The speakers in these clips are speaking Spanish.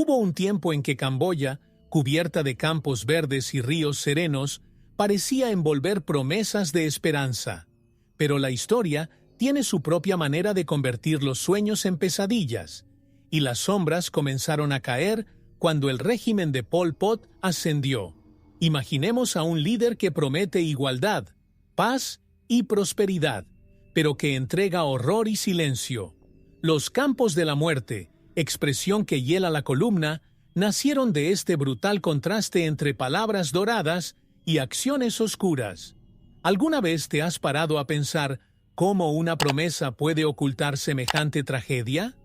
Hubo un tiempo en que Camboya, cubierta de campos verdes y ríos serenos, parecía envolver promesas de esperanza. Pero la historia tiene su propia manera de convertir los sueños en pesadillas, y las sombras comenzaron a caer cuando el régimen de Pol Pot ascendió. Imaginemos a un líder que promete igualdad, paz y prosperidad, pero que entrega horror y silencio. Los campos de la muerte, expresión que hiela la columna, nacieron de este brutal contraste entre palabras doradas y acciones oscuras. ¿Alguna vez te has parado a pensar cómo una promesa puede ocultar semejante tragedia?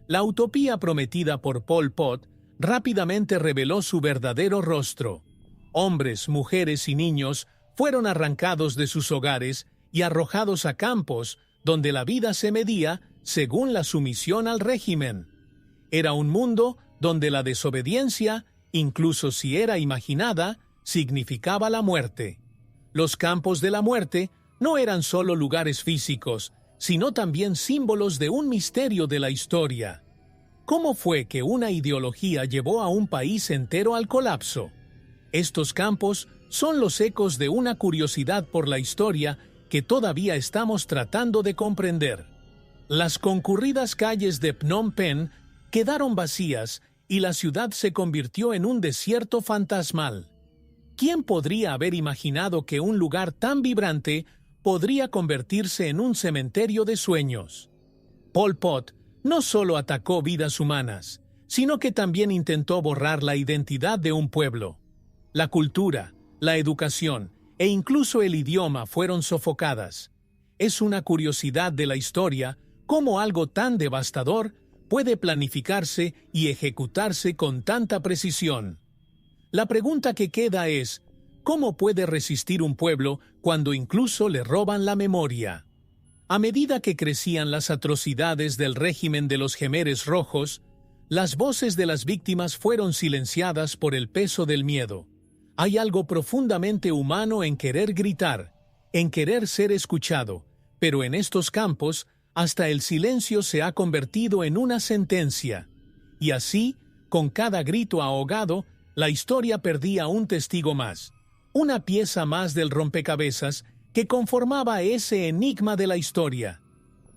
La utopía prometida por Pol Pot rápidamente reveló su verdadero rostro. Hombres, mujeres y niños fueron arrancados de sus hogares y arrojados a campos donde la vida se medía según la sumisión al régimen. Era un mundo donde la desobediencia, incluso si era imaginada, significaba la muerte. Los campos de la muerte no eran solo lugares físicos, sino también símbolos de un misterio de la historia. ¿Cómo fue que una ideología llevó a un país entero al colapso? Estos campos son los ecos de una curiosidad por la historia que todavía estamos tratando de comprender. Las concurridas calles de Phnom Penh quedaron vacías y la ciudad se convirtió en un desierto fantasmal. ¿Quién podría haber imaginado que un lugar tan vibrante podría convertirse en un cementerio de sueños? Pol Pot no solo atacó vidas humanas, sino que también intentó borrar la identidad de un pueblo. La cultura, la educación e incluso el idioma fueron sofocadas. Es una curiosidad de la historia cómo algo tan devastador puede planificarse y ejecutarse con tanta precisión. La pregunta que queda es, ¿cómo puede resistir un pueblo cuando incluso le roban la memoria? A medida que crecían las atrocidades del régimen de los Jemeres Rojos, las voces de las víctimas fueron silenciadas por el peso del miedo. Hay algo profundamente humano en querer gritar, en querer ser escuchado, pero en estos campos, hasta el silencio se ha convertido en una sentencia. Y así, con cada grito ahogado, la historia perdía un testigo más, una pieza más del rompecabezas que conformaba ese enigma de la historia.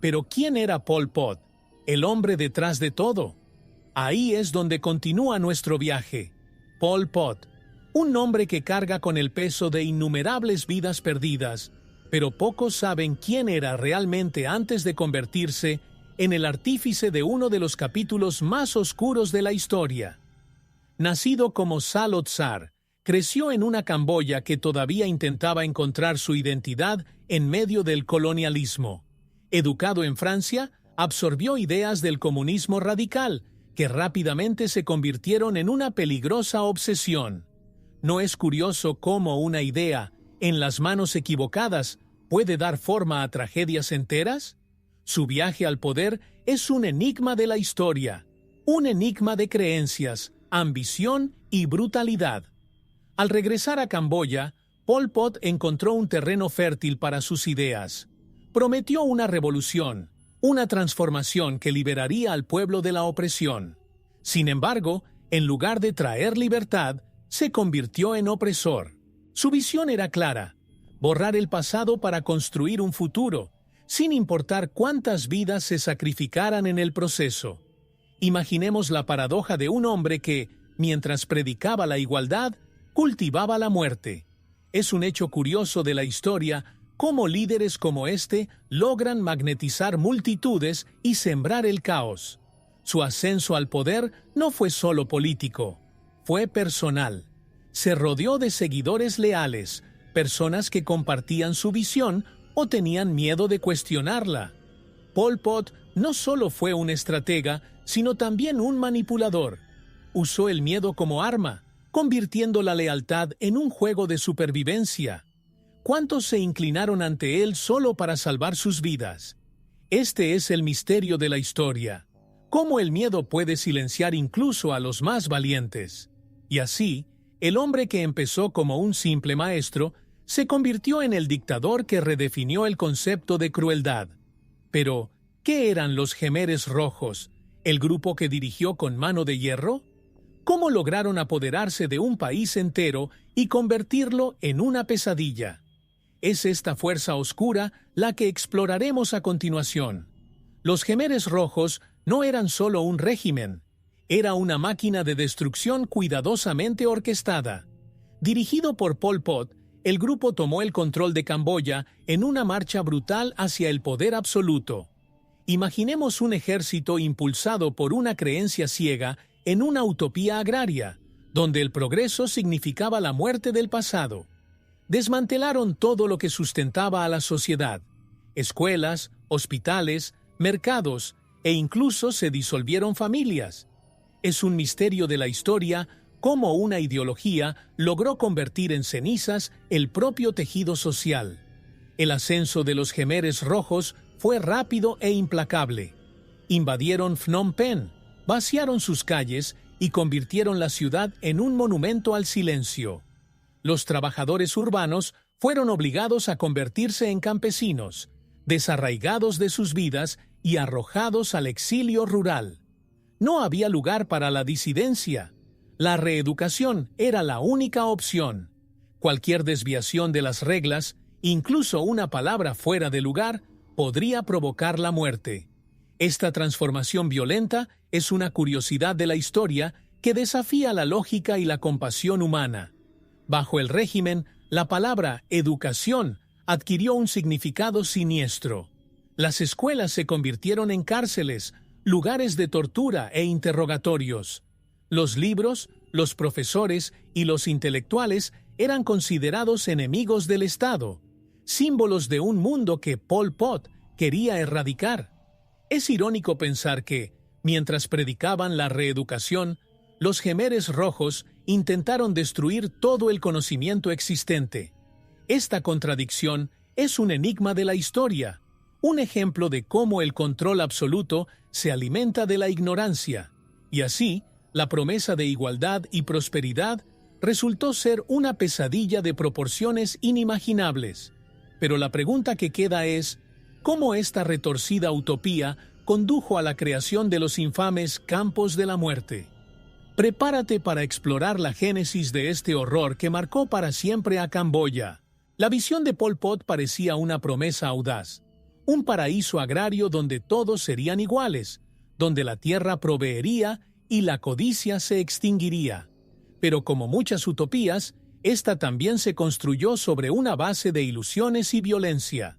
Pero ¿quién era Pol Pot, el hombre detrás de todo? Ahí es donde continúa nuestro viaje. Pol Pot, un nombre que carga con el peso de innumerables vidas perdidas, pero pocos saben quién era realmente antes de convertirse en el artífice de uno de los capítulos más oscuros de la historia. Nacido como Salo Tsar, creció en una Camboya que todavía intentaba encontrar su identidad en medio del colonialismo. Educado en Francia, absorbió ideas del comunismo radical, que rápidamente se convirtieron en una peligrosa obsesión. ¿No es curioso cómo una idea, en las manos equivocadas, puede dar forma a tragedias enteras? Su viaje al poder es un enigma de la historia, un enigma de creencias, ambición y brutalidad. Al regresar a Camboya, Pol Pot encontró un terreno fértil para sus ideas. Prometió una revolución, una transformación que liberaría al pueblo de la opresión. Sin embargo, en lugar de traer libertad, se convirtió en opresor. Su visión era clara: borrar el pasado para construir un futuro, sin importar cuántas vidas se sacrificaran en el proceso. Imaginemos la paradoja de un hombre que, mientras predicaba la igualdad, cultivaba la muerte. Es un hecho curioso de la historia cómo líderes como este logran magnetizar multitudes y sembrar el caos. Su ascenso al poder no fue solo político, fue personal. Se rodeó de seguidores leales, personas que compartían su visión o tenían miedo de cuestionarla. Pol Pot no solo fue un estratega, sino también un manipulador. Usó el miedo como arma, convirtiendo la lealtad en un juego de supervivencia. ¿Cuántos se inclinaron ante él solo para salvar sus vidas? Este es el misterio de la historia. Cómo el miedo puede silenciar incluso a los más valientes. Y así, el hombre que empezó como un simple maestro se convirtió en el dictador que redefinió el concepto de crueldad. Pero, ¿qué eran los Jemeres Rojos, el grupo que dirigió con mano de hierro? ¿Cómo lograron apoderarse de un país entero y convertirlo en una pesadilla? Es esta fuerza oscura la que exploraremos a continuación. Los Jemeres Rojos no eran solo un régimen, era una máquina de destrucción cuidadosamente orquestada. Dirigido por Pol Pot, el grupo tomó el control de Camboya en una marcha brutal hacia el poder absoluto. Imaginemos un ejército impulsado por una creencia ciega en una utopía agraria, donde el progreso significaba la muerte del pasado. Desmantelaron todo lo que sustentaba a la sociedad: escuelas, hospitales, mercados, e incluso se disolvieron familias. Es un misterio de la historia cómo una ideología logró convertir en cenizas el propio tejido social. El ascenso de los Jemeres Rojos fue rápido e implacable. Invadieron Phnom Penh, vaciaron sus calles y convirtieron la ciudad en un monumento al silencio. Los trabajadores urbanos fueron obligados a convertirse en campesinos, desarraigados de sus vidas y arrojados al exilio rural. No había lugar para la disidencia. La reeducación era la única opción. Cualquier desviación de las reglas, incluso una palabra fuera de lugar, podría provocar la muerte. Esta transformación violenta es una curiosidad de la historia que desafía la lógica y la compasión humana. Bajo el régimen, la palabra educación adquirió un significado siniestro. Las escuelas se convirtieron en cárceles, lugares de tortura e interrogatorios. Los libros, los profesores y los intelectuales eran considerados enemigos del Estado, símbolos de un mundo que Pol Pot quería erradicar. Es irónico pensar que, mientras predicaban la reeducación, los Jemeres Rojos intentaron destruir todo el conocimiento existente. Esta contradicción es un enigma de la historia, un ejemplo de cómo el control absoluto se alimenta de la ignorancia, y así, la promesa de igualdad y prosperidad resultó ser una pesadilla de proporciones inimaginables. Pero la pregunta que queda es, ¿cómo esta retorcida utopía condujo a la creación de los infames campos de la muerte? Prepárate para explorar la génesis de este horror que marcó para siempre a Camboya. La visión de Pol Pot parecía una promesa audaz, un paraíso agrario donde todos serían iguales, donde la tierra proveería y la codicia se extinguiría. Pero como muchas utopías, esta también se construyó sobre una base de ilusiones y violencia.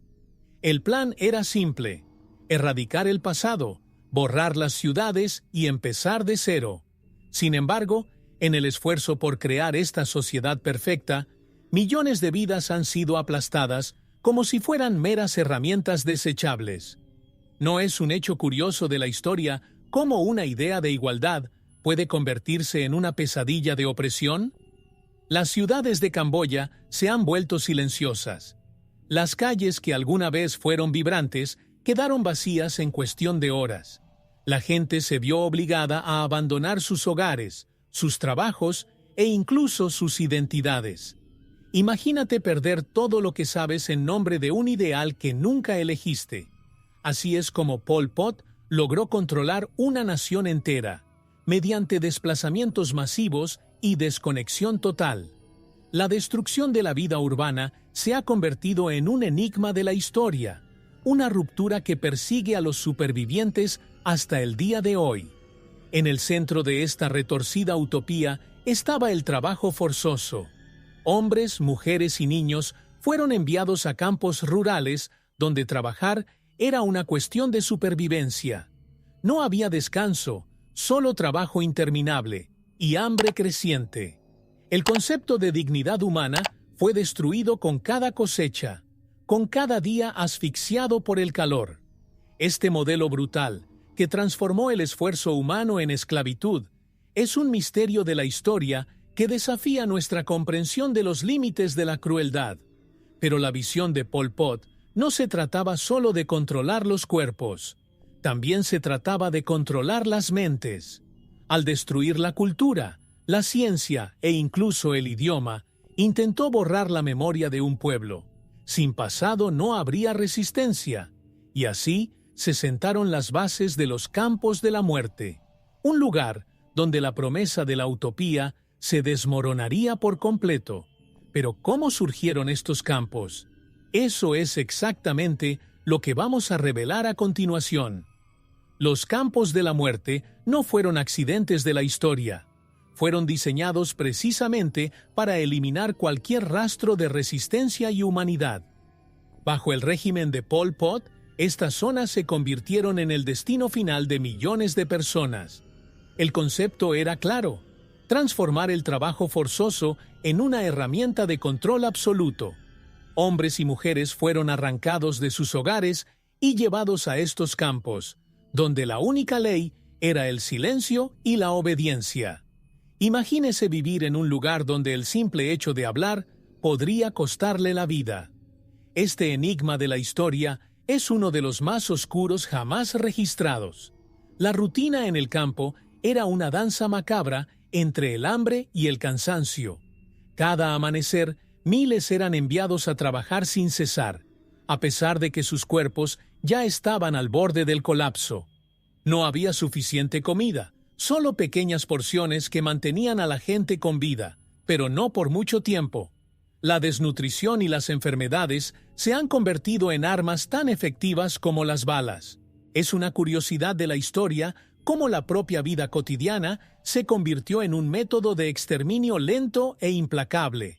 El plan era simple: erradicar el pasado, borrar las ciudades y empezar de cero. Sin embargo, en el esfuerzo por crear esta sociedad perfecta, millones de vidas han sido aplastadas como si fueran meras herramientas desechables. ¿No es un hecho curioso de la historia cómo una idea de igualdad puede convertirse en una pesadilla de opresión? Las ciudades de Camboya se han vuelto silenciosas. Las calles que alguna vez fueron vibrantes quedaron vacías en cuestión de horas. La gente se vio obligada a abandonar sus hogares, sus trabajos e incluso sus identidades. Imagínate perder todo lo que sabes en nombre de un ideal que nunca elegiste. Así es como Pol Pot logró controlar una nación entera, mediante desplazamientos masivos y desconexión total. La destrucción de la vida urbana se ha convertido en un enigma de la historia, una ruptura que persigue a los supervivientes hasta el día de hoy. En el centro de esta retorcida utopía estaba el trabajo forzoso. Hombres, mujeres y niños fueron enviados a campos rurales donde trabajar era una cuestión de supervivencia. No había descanso, solo trabajo interminable y hambre creciente. El concepto de dignidad humana fue destruido con cada cosecha, con cada día asfixiado por el calor. Este modelo brutal, que transformó el esfuerzo humano en esclavitud, es un misterio de la historia que desafía nuestra comprensión de los límites de la crueldad. Pero la visión de Pol Pot no se trataba solo de controlar los cuerpos, también se trataba de controlar las mentes. Al destruir la cultura, la ciencia e incluso el idioma, intentó borrar la memoria de un pueblo. Sin pasado no habría resistencia, y así se sentaron las bases de los campos de la muerte, un lugar donde la promesa de la utopía se desmoronaría por completo. Pero ¿cómo surgieron estos campos? Eso es exactamente lo que vamos a revelar a continuación. Los campos de la muerte no fueron accidentes de la historia. Fueron diseñados precisamente para eliminar cualquier rastro de resistencia y humanidad. Bajo el régimen de Pol Pot, estas zonas se convirtieron en el destino final de millones de personas. El concepto era claro: transformar el trabajo forzoso en una herramienta de control absoluto. Hombres y mujeres fueron arrancados de sus hogares y llevados a estos campos, donde la única ley era el silencio y la obediencia. Imagínese vivir en un lugar donde el simple hecho de hablar podría costarle la vida. Este enigma de la historia es uno de los más oscuros jamás registrados. La rutina en el campo era una danza macabra entre el hambre y el cansancio. Cada amanecer, miles eran enviados a trabajar sin cesar, a pesar de que sus cuerpos ya estaban al borde del colapso. No había suficiente comida, solo pequeñas porciones que mantenían a la gente con vida, pero no por mucho tiempo. La desnutrición y las enfermedades se han convertido en armas tan efectivas como las balas. Es una curiosidad de la historia cómo la propia vida cotidiana se convirtió en un método de exterminio lento e implacable.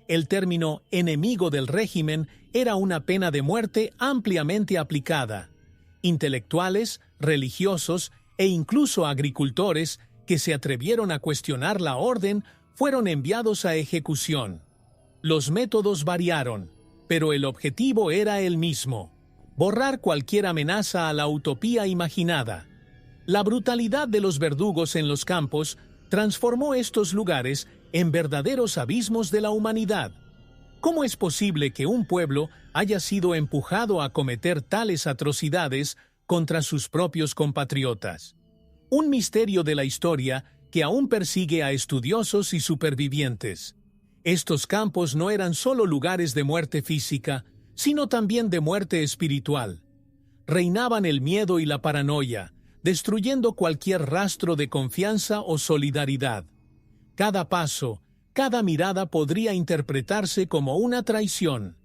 El término enemigo del régimen era una pena de muerte ampliamente aplicada. Intelectuales, religiosos e incluso agricultores que se atrevieron a cuestionar la orden fueron enviados a ejecución. Los métodos variaron, pero el objetivo era el mismo: borrar cualquier amenaza a la utopía imaginada. La brutalidad de los verdugos en los campos transformó estos lugares en verdaderos abismos de la humanidad. ¿Cómo es posible que un pueblo haya sido empujado a cometer tales atrocidades contra sus propios compatriotas? Un misterio de la historia que aún persigue a estudiosos y supervivientes. Estos campos no eran solo lugares de muerte física, sino también de muerte espiritual. Reinaban el miedo y la paranoia, destruyendo cualquier rastro de confianza o solidaridad. Cada paso, cada mirada podría interpretarse como una traición.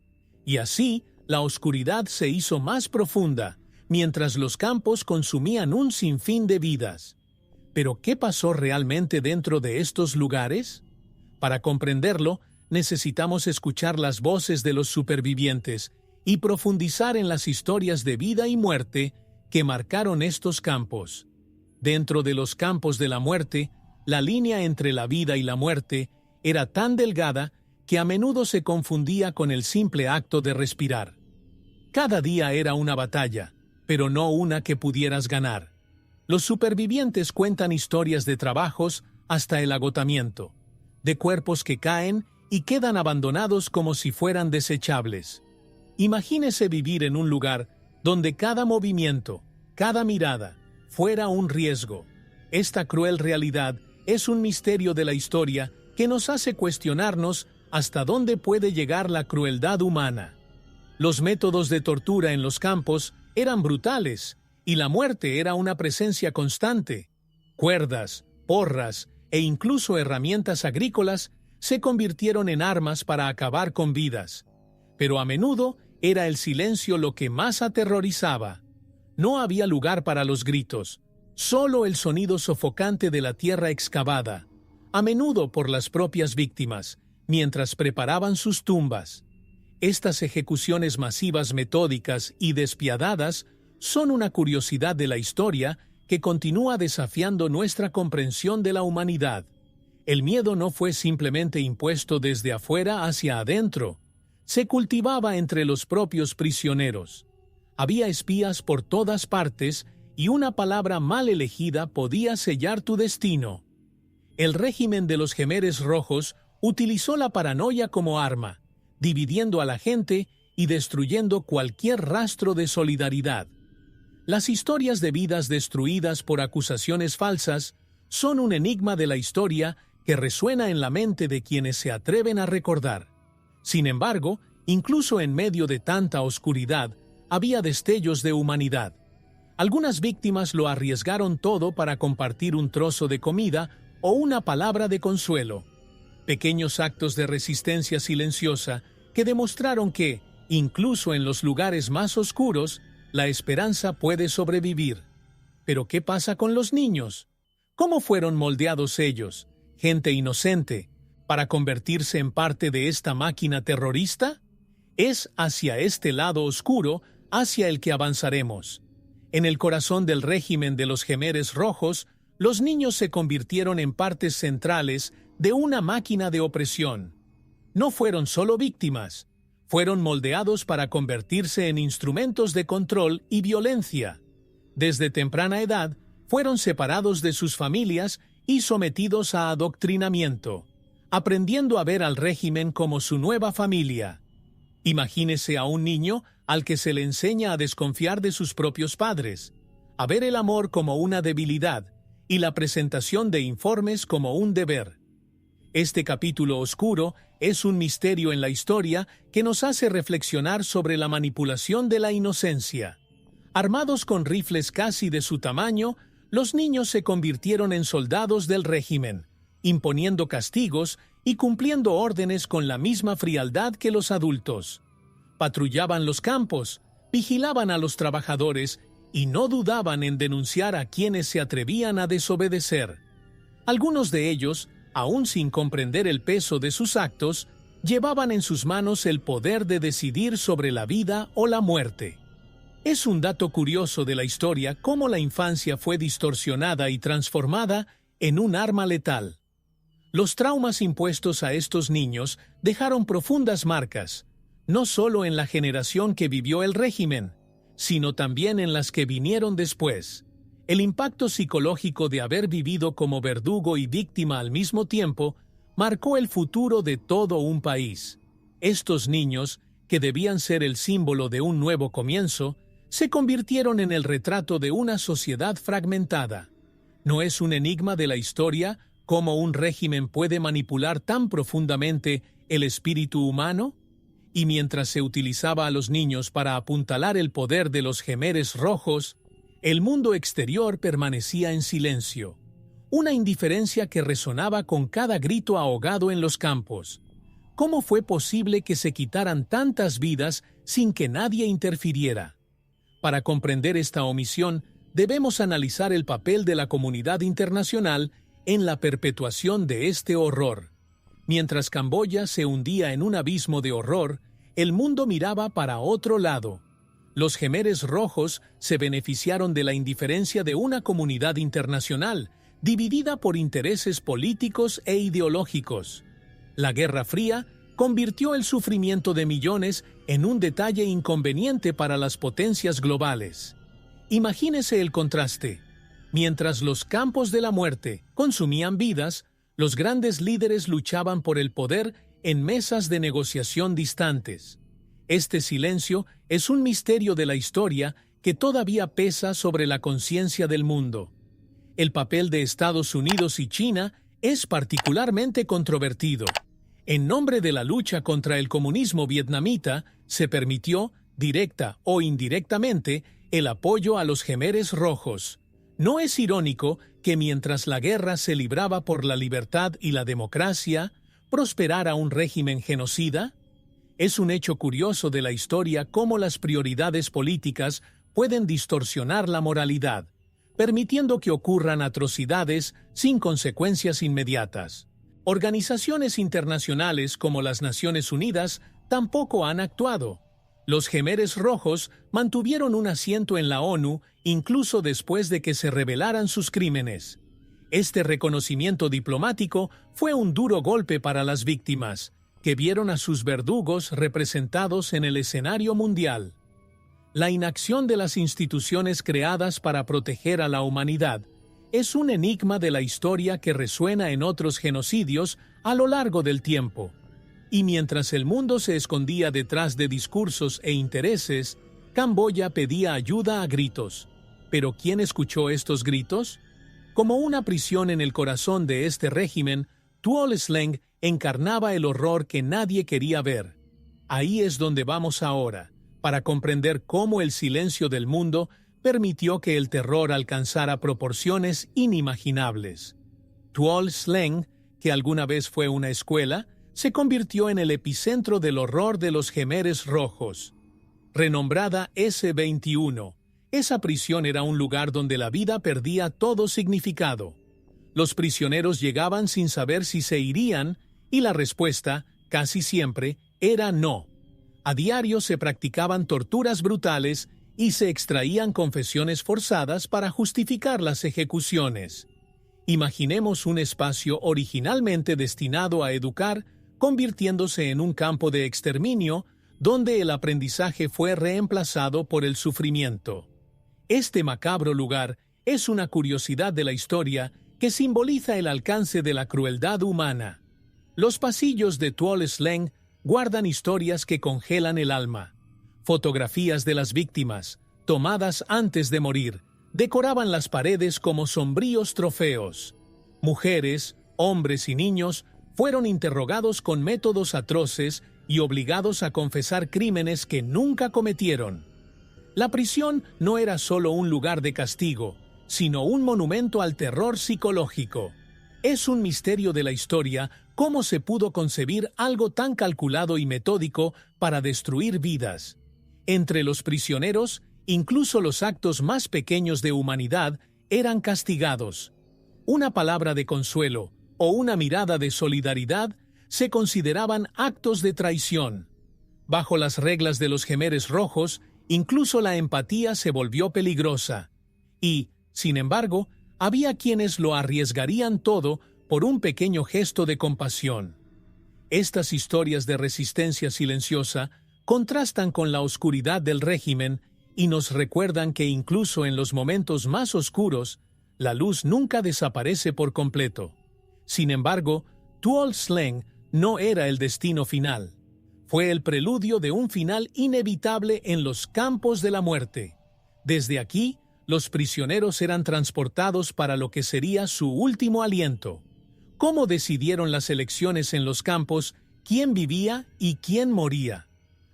Y así, la oscuridad se hizo más profunda, mientras los campos consumían un sinfín de vidas. ¿Pero qué pasó realmente dentro de estos lugares? Para comprenderlo, necesitamos escuchar las voces de los supervivientes y profundizar en las historias de vida y muerte que marcaron estos campos. Dentro de los campos de la muerte, la línea entre la vida y la muerte era tan delgada que a menudo se confundía con el simple acto de respirar. Cada día era una batalla, pero no una que pudieras ganar. Los supervivientes cuentan historias de trabajos hasta el agotamiento, de cuerpos que caen y quedan abandonados como si fueran desechables. Imagínese vivir en un lugar donde cada movimiento, cada mirada, fuera un riesgo. Esta cruel realidad es un misterio de la historia que nos hace cuestionarnos hasta dónde puede llegar la crueldad humana. Los métodos de tortura en los campos eran brutales y la muerte era una presencia constante. Cuerdas, porras e incluso herramientas agrícolas se convirtieron en armas para acabar con vidas. Pero a menudo era el silencio lo que más aterrorizaba. No había lugar para los gritos, solo el sonido sofocante de la tierra excavada, a menudo por las propias víctimas, mientras preparaban sus tumbas. Estas ejecuciones masivas, metódicas y despiadadas son una curiosidad de la historia que continúa desafiando nuestra comprensión de la humanidad. El miedo no fue simplemente impuesto desde afuera hacia adentro, se cultivaba entre los propios prisioneros. Había espías por todas partes y una palabra mal elegida podía sellar tu destino. El régimen de los Jemeres Rojos utilizó la paranoia como arma, dividiendo a la gente y destruyendo cualquier rastro de solidaridad. Las historias de vidas destruidas por acusaciones falsas son un enigma de la historia que resuena en la mente de quienes se atreven a recordar. Sin embargo, incluso en medio de tanta oscuridad, había destellos de humanidad. Algunas víctimas lo arriesgaron todo para compartir un trozo de comida o una palabra de consuelo. Pequeños actos de resistencia silenciosa que demostraron que, incluso en los lugares más oscuros, la esperanza puede sobrevivir. Pero ¿qué pasa con los niños? ¿Cómo fueron moldeados ellos, gente inocente, para convertirse en parte de esta máquina terrorista? Es hacia este lado oscuro hacia el que avanzaremos. En el corazón del régimen de los Jemeres Rojos, los niños se convirtieron en partes centrales de una máquina de opresión. No fueron solo víctimas, fueron moldeados para convertirse en instrumentos de control y violencia. Desde temprana edad, fueron separados de sus familias y sometidos a adoctrinamiento, aprendiendo a ver al régimen como su nueva familia. Imagínese a un niño al que se le enseña a desconfiar de sus propios padres, a ver el amor como una debilidad y la presentación de informes como un deber. Este capítulo oscuro es un misterio en la historia que nos hace reflexionar sobre la manipulación de la inocencia. Armados con rifles casi de su tamaño, los niños se convirtieron en soldados del régimen, imponiendo castigos y cumpliendo órdenes con la misma frialdad que los adultos. Patrullaban los campos, vigilaban a los trabajadores y no dudaban en denunciar a quienes se atrevían a desobedecer. Algunos de ellos, aún sin comprender el peso de sus actos, llevaban en sus manos el poder de decidir sobre la vida o la muerte. Es un dato curioso de la historia cómo la infancia fue distorsionada y transformada en un arma letal. Los traumas impuestos a estos niños dejaron profundas marcas, no solo en la generación que vivió el régimen, sino también en las que vinieron después. El impacto psicológico de haber vivido como verdugo y víctima al mismo tiempo marcó el futuro de todo un país. Estos niños, que debían ser el símbolo de un nuevo comienzo, se convirtieron en el retrato de una sociedad fragmentada. ¿No es un enigma de la historia cómo un régimen puede manipular tan profundamente el espíritu humano? Y mientras se utilizaba a los niños para apuntalar el poder de los Jemeres Rojos, el mundo exterior permanecía en silencio, una indiferencia que resonaba con cada grito ahogado en los campos. ¿Cómo fue posible que se quitaran tantas vidas sin que nadie interfiriera? Para comprender esta omisión, debemos analizar el papel de la comunidad internacional en la perpetuación de este horror. Mientras Camboya se hundía en un abismo de horror, el mundo miraba para otro lado. Los Jemeres Rojos se beneficiaron de la indiferencia de una comunidad internacional, dividida por intereses políticos e ideológicos. La Guerra Fría convirtió el sufrimiento de millones en un detalle inconveniente para las potencias globales. Imagínese el contraste. Mientras los campos de la muerte consumían vidas, los grandes líderes luchaban por el poder en mesas de negociación distantes. Este silencio es un misterio de la historia que todavía pesa sobre la conciencia del mundo. El papel de Estados Unidos y China es particularmente controvertido. En nombre de la lucha contra el comunismo vietnamita, se permitió, directa o indirectamente, el apoyo a los Jemeres Rojos. ¿No es irónico que mientras la guerra se libraba por la libertad y la democracia, prosperara un régimen genocida? Es un hecho curioso de la historia cómo las prioridades políticas pueden distorsionar la moralidad, permitiendo que ocurran atrocidades sin consecuencias inmediatas. Organizaciones internacionales como las Naciones Unidas tampoco han actuado. Los Jemeres Rojos mantuvieron un asiento en la ONU incluso después de que se revelaran sus crímenes. Este reconocimiento diplomático fue un duro golpe para las víctimas, que vieron a sus verdugos representados en el escenario mundial. La inacción de las instituciones creadas para proteger a la humanidad es un enigma de la historia que resuena en otros genocidios a lo largo del tiempo. Y mientras el mundo se escondía detrás de discursos e intereses, Camboya pedía ayuda a gritos. ¿Pero quién escuchó estos gritos? Como una prisión en el corazón de este régimen, Tuol Sleng encarnaba el horror que nadie quería ver. Ahí es donde vamos ahora, para comprender cómo el silencio del mundo permitió que el terror alcanzara proporciones inimaginables. Tuol Sleng, que alguna vez fue una escuela, se convirtió en el epicentro del horror de los Jemeres Rojos. Renombrada S-21, esa prisión era un lugar donde la vida perdía todo significado. Los prisioneros llegaban sin saber si se irían, y la respuesta, casi siempre, era no. A diario se practicaban torturas brutales y se extraían confesiones forzadas para justificar las ejecuciones. Imaginemos un espacio originalmente destinado a educar, convirtiéndose en un campo de exterminio, donde el aprendizaje fue reemplazado por el sufrimiento. Este macabro lugar es una curiosidad de la historia que simboliza el alcance de la crueldad humana. Los pasillos de Tuol Sleng guardan historias que congelan el alma. Fotografías de las víctimas, tomadas antes de morir, decoraban las paredes como sombríos trofeos. Mujeres, hombres y niños fueron interrogados con métodos atroces y obligados a confesar crímenes que nunca cometieron. La prisión no era solo un lugar de castigo, sino un monumento al terror psicológico. Es un misterio de la historia cómo se pudo concebir algo tan calculado y metódico para destruir vidas. Entre los prisioneros, incluso los actos más pequeños de humanidad eran castigados. Una palabra de consuelo o una mirada de solidaridad se consideraban actos de traición. Bajo las reglas de los Jemeres Rojos, incluso la empatía se volvió peligrosa. Y, sin embargo, había quienes lo arriesgarían todo por un pequeño gesto de compasión. Estas historias de resistencia silenciosa contrastan con la oscuridad del régimen y nos recuerdan que incluso en los momentos más oscuros, la luz nunca desaparece por completo. Sin embargo, Tuol Sleng no era el destino final. Fue el preludio de un final inevitable en los campos de la muerte. Desde aquí, los prisioneros eran transportados para lo que sería su último aliento. ¿Cómo decidieron las elecciones en los campos quién vivía y quién moría?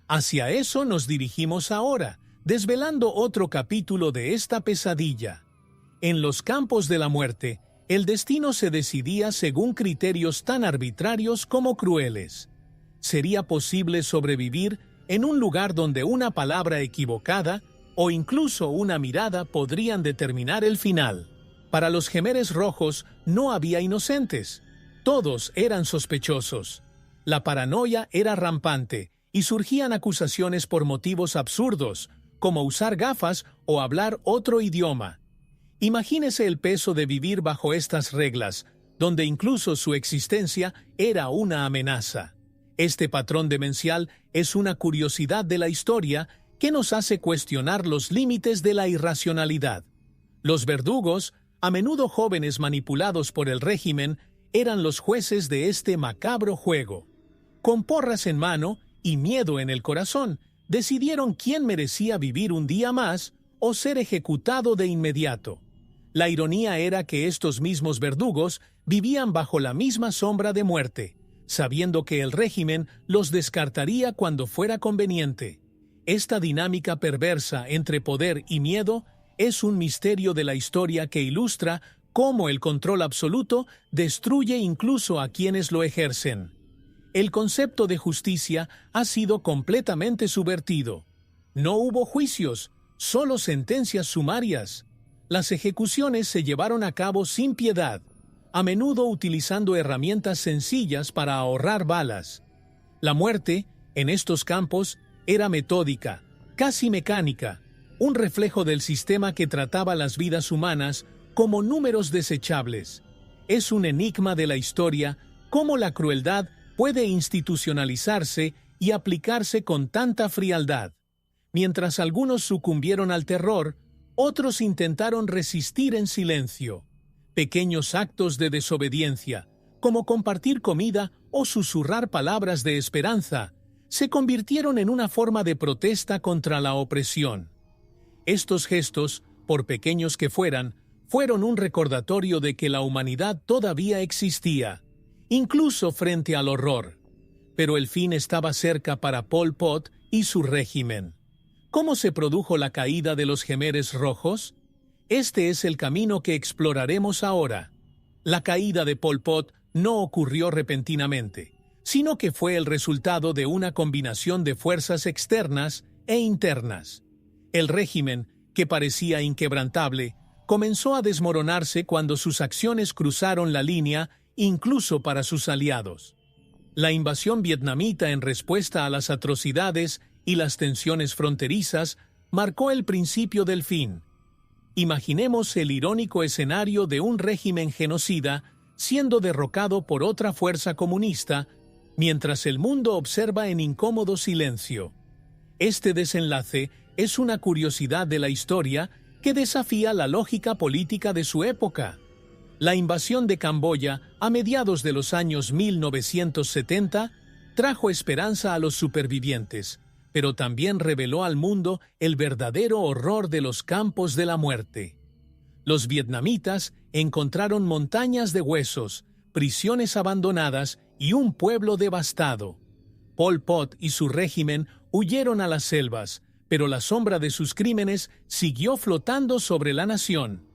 Hacia eso nos dirigimos ahora, desvelando otro capítulo de esta pesadilla. En los campos de la muerte, el destino se decidía según criterios tan arbitrarios como crueles. ¿Sería posible sobrevivir en un lugar donde una palabra equivocada o incluso una mirada podrían determinar el final? Para los Jemeres Rojos no había inocentes. Todos eran sospechosos. La paranoia era rampante y surgían acusaciones por motivos absurdos, como usar gafas o hablar otro idioma. Imagínese el peso de vivir bajo estas reglas, donde incluso su existencia era una amenaza. Este patrón demencial es una curiosidad de la historia que nos hace cuestionar los límites de la irracionalidad. Los verdugos, a menudo jóvenes manipulados por el régimen, eran los jueces de este macabro juego. Con porras en mano y miedo en el corazón, decidieron quién merecía vivir un día más o ser ejecutado de inmediato. La ironía era que estos mismos verdugos vivían bajo la misma sombra de muerte, sabiendo que el régimen los descartaría cuando fuera conveniente. Esta dinámica perversa entre poder y miedo es un misterio de la historia que ilustra cómo el control absoluto destruye incluso a quienes lo ejercen. El concepto de justicia ha sido completamente subvertido. No hubo juicios, solo sentencias sumarias. Las ejecuciones se llevaron a cabo sin piedad, a menudo utilizando herramientas sencillas para ahorrar balas. La muerte, en estos campos, era metódica, casi mecánica, un reflejo del sistema que trataba las vidas humanas como números desechables. Es un enigma de la historia cómo la crueldad puede institucionalizarse y aplicarse con tanta frialdad. Mientras algunos sucumbieron al terror, otros intentaron resistir en silencio. Pequeños actos de desobediencia, como compartir comida o susurrar palabras de esperanza, se convirtieron en una forma de protesta contra la opresión. Estos gestos, por pequeños que fueran un recordatorio de que la humanidad todavía existía, incluso frente al horror. Pero el fin estaba cerca para Pol Pot y su régimen. ¿Cómo se produjo la caída de los Khmeres rojos? Este es el camino que exploraremos ahora. La caída de Pol Pot no ocurrió repentinamente, sino que fue el resultado de una combinación de fuerzas externas e internas. El régimen, que parecía inquebrantable, comenzó a desmoronarse cuando sus acciones cruzaron la línea incluso para sus aliados. La invasión vietnamita en respuesta a las atrocidades y las tensiones fronterizas marcó el principio del fin. Imaginemos el irónico escenario de un régimen genocida siendo derrocado por otra fuerza comunista, mientras el mundo observa en incómodo silencio. Este desenlace es una curiosidad de la historia que desafía la lógica política de su época. La invasión de Camboya a mediados de los años 1970 trajo esperanza a los supervivientes, pero también reveló al mundo el verdadero horror de los campos de la muerte. Los vietnamitas encontraron montañas de huesos, prisiones abandonadas y un pueblo devastado. Pol Pot y su régimen huyeron a las selvas, pero la sombra de sus crímenes siguió flotando sobre la nación.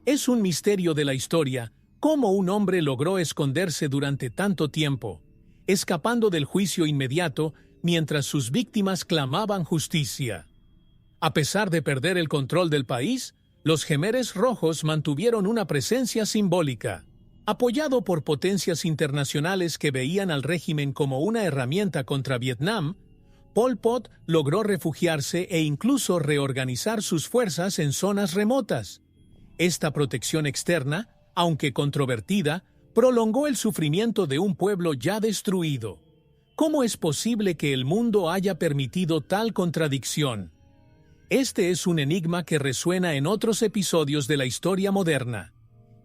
Es un misterio de la historia cómo un hombre logró esconderse durante tanto tiempo, escapando del juicio inmediato mientras sus víctimas clamaban justicia. A pesar de perder el control del país, los Khmeres rojos mantuvieron una presencia simbólica. Apoyado por potencias internacionales que veían al régimen como una herramienta contra Vietnam, Pol Pot logró refugiarse e incluso reorganizar sus fuerzas en zonas remotas. Esta protección externa, aunque controvertida, prolongó el sufrimiento de un pueblo ya destruido. ¿Cómo es posible que el mundo haya permitido tal contradicción? Este es un enigma que resuena en otros episodios de la historia moderna.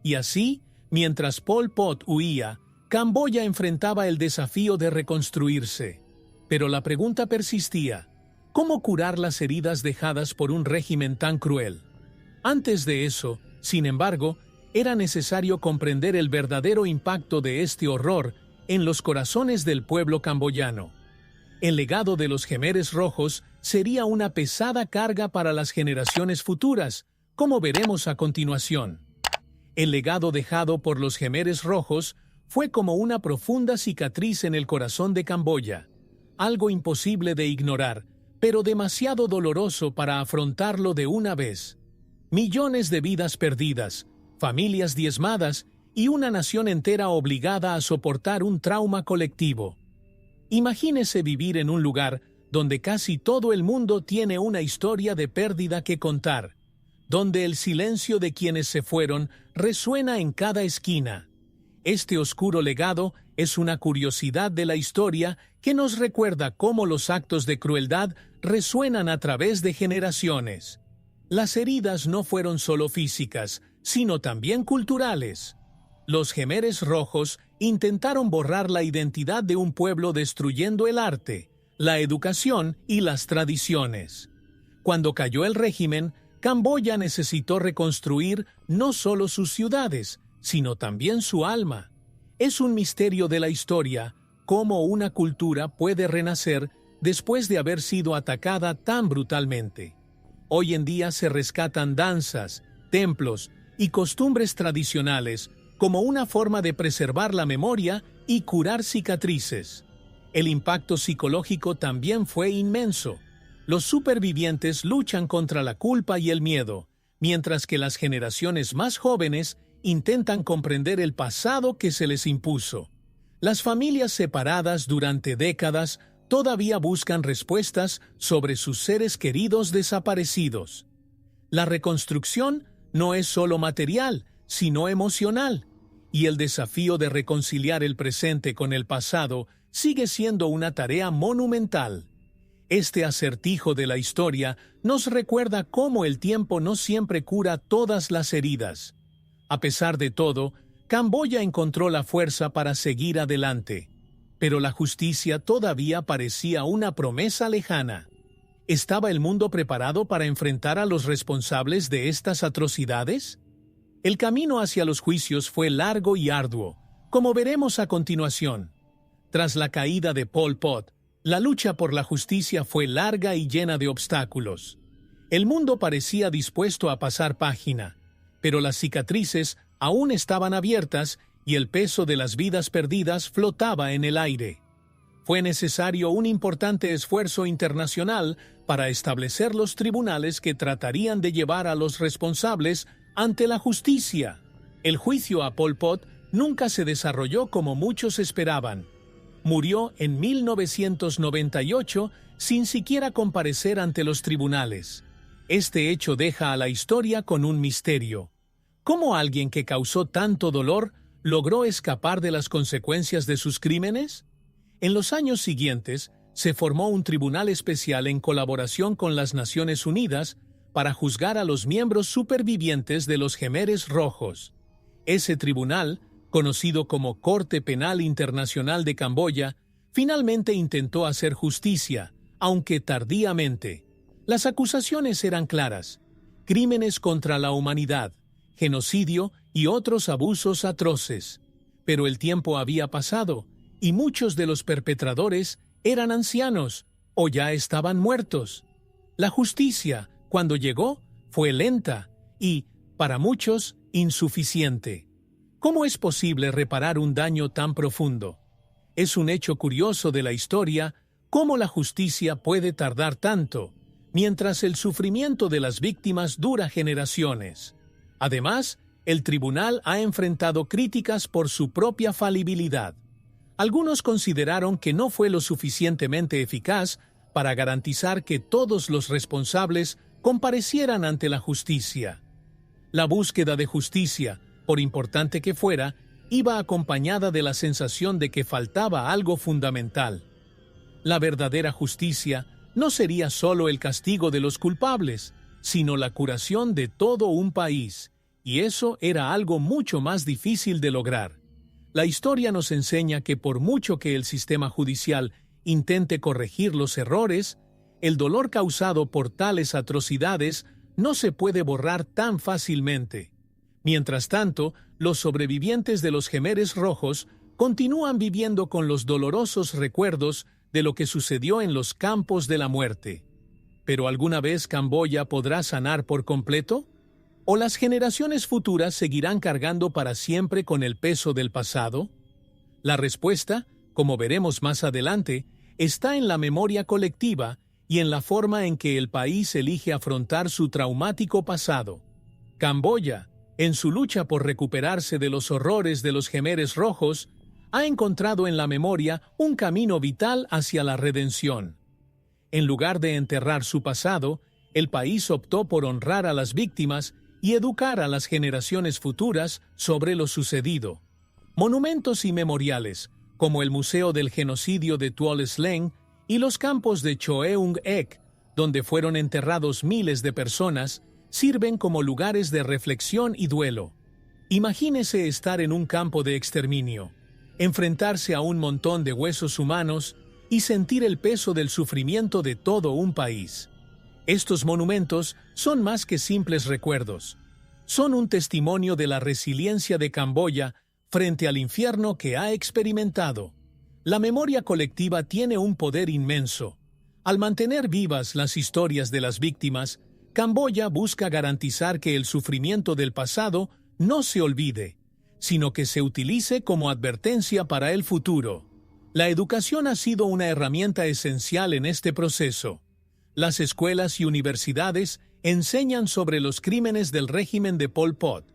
Y así, mientras Pol Pot huía, Camboya enfrentaba el desafío de reconstruirse. Pero la pregunta persistía: ¿cómo curar las heridas dejadas por un régimen tan cruel? Antes de eso, sin embargo, era necesario comprender el verdadero impacto de este horror en los corazones del pueblo camboyano. El legado de los Khmeres rojos sería una pesada carga para las generaciones futuras, como veremos a continuación. El legado dejado por los Khmeres rojos fue como una profunda cicatriz en el corazón de Camboya, algo imposible de ignorar, pero demasiado doloroso para afrontarlo de una vez. Millones de vidas perdidas, familias diezmadas y una nación entera obligada a soportar un trauma colectivo. Imagínese vivir en un lugar donde casi todo el mundo tiene una historia de pérdida que contar, donde el silencio de quienes se fueron resuena en cada esquina. Este oscuro legado es una curiosidad de la historia que nos recuerda cómo los actos de crueldad resuenan a través de generaciones. Las heridas no fueron solo físicas, sino también culturales. Los Khmeres rojos intentaron borrar la identidad de un pueblo destruyendo el arte, la educación y las tradiciones. Cuando cayó el régimen, Camboya necesitó reconstruir no solo sus ciudades, sino también su alma. Es un misterio de la historia cómo una cultura puede renacer después de haber sido atacada tan brutalmente. Hoy en día se rescatan danzas, templos y costumbres tradicionales como una forma de preservar la memoria y curar cicatrices. El impacto psicológico también fue inmenso. Los supervivientes luchan contra la culpa y el miedo, mientras que las generaciones más jóvenes intentan comprender el pasado que se les impuso. Las familias separadas durante décadas todavía buscan respuestas sobre sus seres queridos desaparecidos. La reconstrucción no es solo material, sino emocional, y el desafío de reconciliar el presente con el pasado sigue siendo una tarea monumental. Este acertijo de la historia nos recuerda cómo el tiempo no siempre cura todas las heridas. A pesar de todo, Camboya encontró la fuerza para seguir adelante. Pero la justicia todavía parecía una promesa lejana. ¿Estaba el mundo preparado para enfrentar a los responsables de estas atrocidades? El camino hacia los juicios fue largo y arduo, como veremos a continuación. Tras la caída de Pol Pot, La lucha por la justicia fue larga y llena de obstáculos. El mundo parecía dispuesto a pasar página, pero las cicatrices aún estaban abiertas y el peso de las vidas perdidas flotaba en el aire. Fue necesario un importante esfuerzo internacional para establecer los tribunales que tratarían de llevar a los responsables ante la justicia. El juicio a Pol Pot nunca se desarrolló como muchos esperaban. Murió en 1998 sin siquiera comparecer ante los tribunales. Este hecho deja a la historia con un misterio. ¿Cómo alguien que causó tanto dolor logró escapar de las consecuencias de sus crímenes? En los años siguientes, se formó un tribunal especial en colaboración con las Naciones Unidas para juzgar a los miembros supervivientes de los Khmeres Rojos. Ese tribunal, conocido como Corte Penal Internacional de Camboya, finalmente intentó hacer justicia, aunque tardíamente. Las acusaciones eran claras: crímenes contra la humanidad, genocidio y otros abusos atroces. Pero el tiempo había pasado, y muchos de los perpetradores eran ancianos o ya estaban muertos. La justicia, cuando llegó, fue lenta y, para muchos, insuficiente. ¿Cómo es posible reparar un daño tan profundo? Es un hecho curioso de la historia cómo la justicia puede tardar tanto, mientras el sufrimiento de las víctimas dura generaciones. Además, el tribunal ha enfrentado críticas por su propia falibilidad. Algunos consideraron que no fue lo suficientemente eficaz para garantizar que todos los responsables comparecieran ante la justicia. La búsqueda de justicia, por importante que fuera, iba acompañada de la sensación de que faltaba algo fundamental. La verdadera justicia no sería solo el castigo de los culpables, sino la curación de todo un país, y eso era algo mucho más difícil de lograr. La historia nos enseña que por mucho que el sistema judicial intente corregir los errores, el dolor causado por tales atrocidades no se puede borrar tan fácilmente. Mientras tanto, los sobrevivientes de los Khmeres Rojos continúan viviendo con los dolorosos recuerdos de lo que sucedió en los campos de la muerte. ¿Pero alguna vez Camboya podrá sanar por completo? ¿O las generaciones futuras seguirán cargando para siempre con el peso del pasado? La respuesta, como veremos más adelante, está en la memoria colectiva y en la forma en que el país elige afrontar su traumático pasado. Camboya, en su lucha por recuperarse de los horrores de los Khmeres Rojos, ha encontrado en la memoria un camino vital hacia la redención. En lugar de enterrar su pasado, el país optó por honrar a las víctimas y educar a las generaciones futuras sobre lo sucedido. Monumentos y memoriales, como el Museo del Genocidio de Tuol Sleng y los campos de Choeung Ek, donde fueron enterrados miles de personas, sirven como lugares de reflexión y duelo. Imagínese estar en un campo de exterminio, enfrentarse a un montón de huesos humanos y sentir el peso del sufrimiento de todo un país. Estos monumentos son más que simples recuerdos. Son un testimonio de la resiliencia de Camboya frente al infierno que ha experimentado. La memoria colectiva tiene un poder inmenso. Al mantener vivas las historias de las víctimas, Camboya busca garantizar que el sufrimiento del pasado no se olvide, sino que se utilice como advertencia para el futuro. La educación ha sido una herramienta esencial en este proceso. Las escuelas y universidades enseñan sobre los crímenes del régimen de Pol Pot,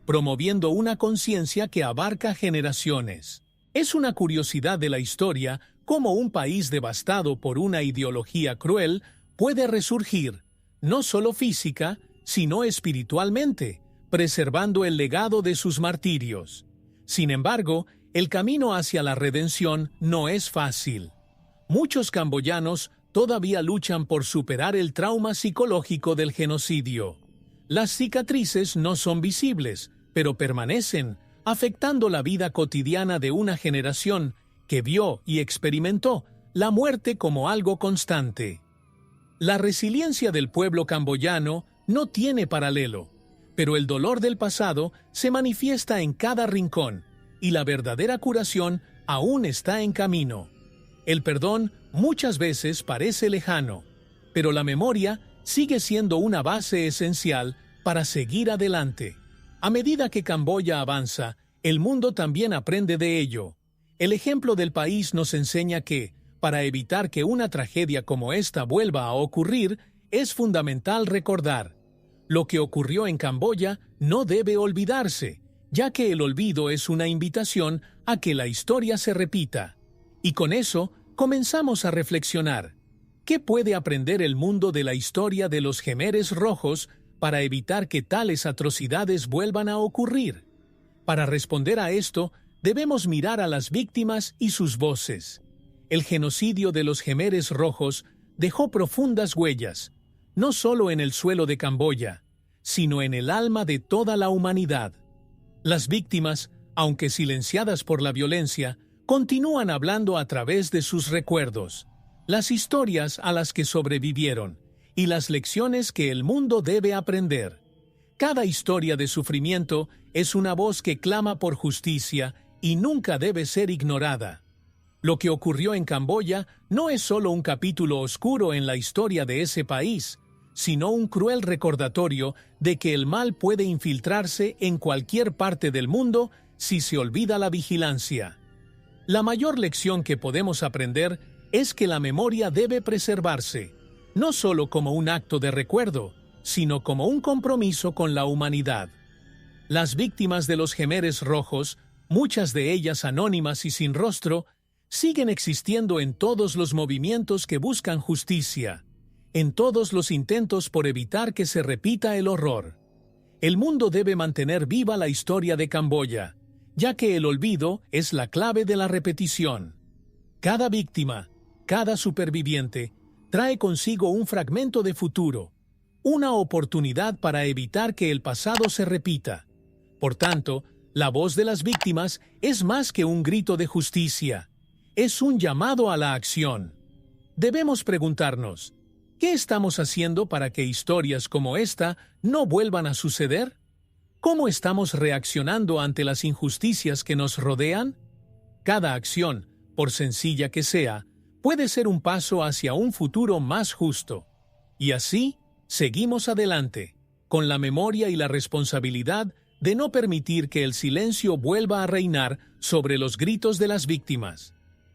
promoviendo una conciencia que abarca generaciones. Es una curiosidad de la historia cómo un país devastado por una ideología cruel puede resurgir, no solo física, sino espiritualmente, preservando el legado de sus martirios. Sin embargo, el camino hacia la redención no es fácil. Muchos camboyanos todavía luchan por superar el trauma psicológico del genocidio. Las cicatrices no son visibles, pero permanecen, afectando la vida cotidiana de una generación que vio y experimentó la muerte como algo constante. La resiliencia del pueblo camboyano no tiene paralelo, pero el dolor del pasado se manifiesta en cada rincón y la verdadera curación aún está en camino. El perdón muchas veces parece lejano, pero la memoria sigue siendo una base esencial para seguir adelante. A medida que Camboya avanza, el mundo también aprende de ello. El ejemplo del país nos enseña que, para evitar que una tragedia como esta vuelva a ocurrir, es fundamental recordar: lo que ocurrió en Camboya no debe olvidarse, ya que el olvido es una invitación a que la historia se repita. Y con eso, comenzamos a reflexionar. ¿Qué puede aprender el mundo de la historia de los Jemeres Rojos para evitar que tales atrocidades vuelvan a ocurrir? Para responder a esto, debemos mirar a las víctimas y sus voces. El genocidio de los Jemeres Rojos dejó profundas huellas, no solo en el suelo de Camboya, sino en el alma de toda la humanidad. Las víctimas, aunque silenciadas por la violencia, continúan hablando a través de sus recuerdos, las historias a las que sobrevivieron y las lecciones que el mundo debe aprender. Cada historia de sufrimiento es una voz que clama por justicia y nunca debe ser ignorada. Lo que ocurrió en Camboya no es solo un capítulo oscuro en la historia de ese país, sino un cruel recordatorio de que el mal puede infiltrarse en cualquier parte del mundo si se olvida la vigilancia. La mayor lección que podemos aprender es que la memoria debe preservarse, no solo como un acto de recuerdo, sino como un compromiso con la humanidad. Las víctimas de los Jemeres Rojos, muchas de ellas anónimas y sin rostro, siguen existiendo en todos los movimientos que buscan justicia, en todos los intentos por evitar que se repita el horror. El mundo debe mantener viva la historia de Camboya, ya que el olvido es la clave de la repetición. Cada víctima, cada superviviente, trae consigo un fragmento de futuro, una oportunidad para evitar que el pasado se repita. Por tanto, la voz de las víctimas es más que un grito de justicia, es un llamado a la acción. Debemos preguntarnos: ¿qué estamos haciendo para que historias como esta no vuelvan a suceder? ¿Cómo estamos reaccionando ante las injusticias que nos rodean? Cada acción, por sencilla que sea, puede ser un paso hacia un futuro más justo. Y así, seguimos adelante, con la memoria y la responsabilidad de no permitir que el silencio vuelva a reinar sobre los gritos de las víctimas.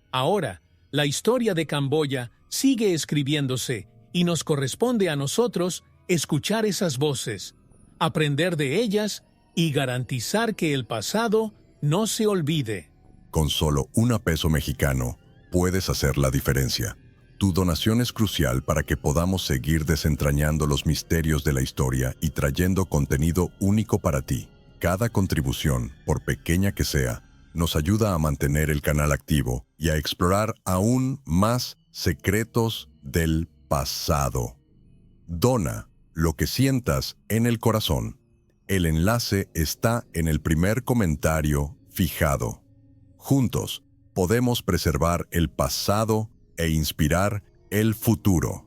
Ahora, la historia de Camboya sigue escribiéndose y nos corresponde a nosotros escuchar esas voces, aprender de ellas y garantizar que el pasado no se olvide. Con solo $1 mexicano, puedes hacer la diferencia. Tu donación es crucial para que podamos seguir desentrañando los misterios de la historia y trayendo contenido único para ti. Cada contribución, por pequeña que sea, nos ayuda a mantener el canal activo y a explorar aún más secretos del pasado. Dona lo que sientas en el corazón. El enlace está en el primer comentario fijado. Juntos, podemos preservar el pasado e inspirar el futuro.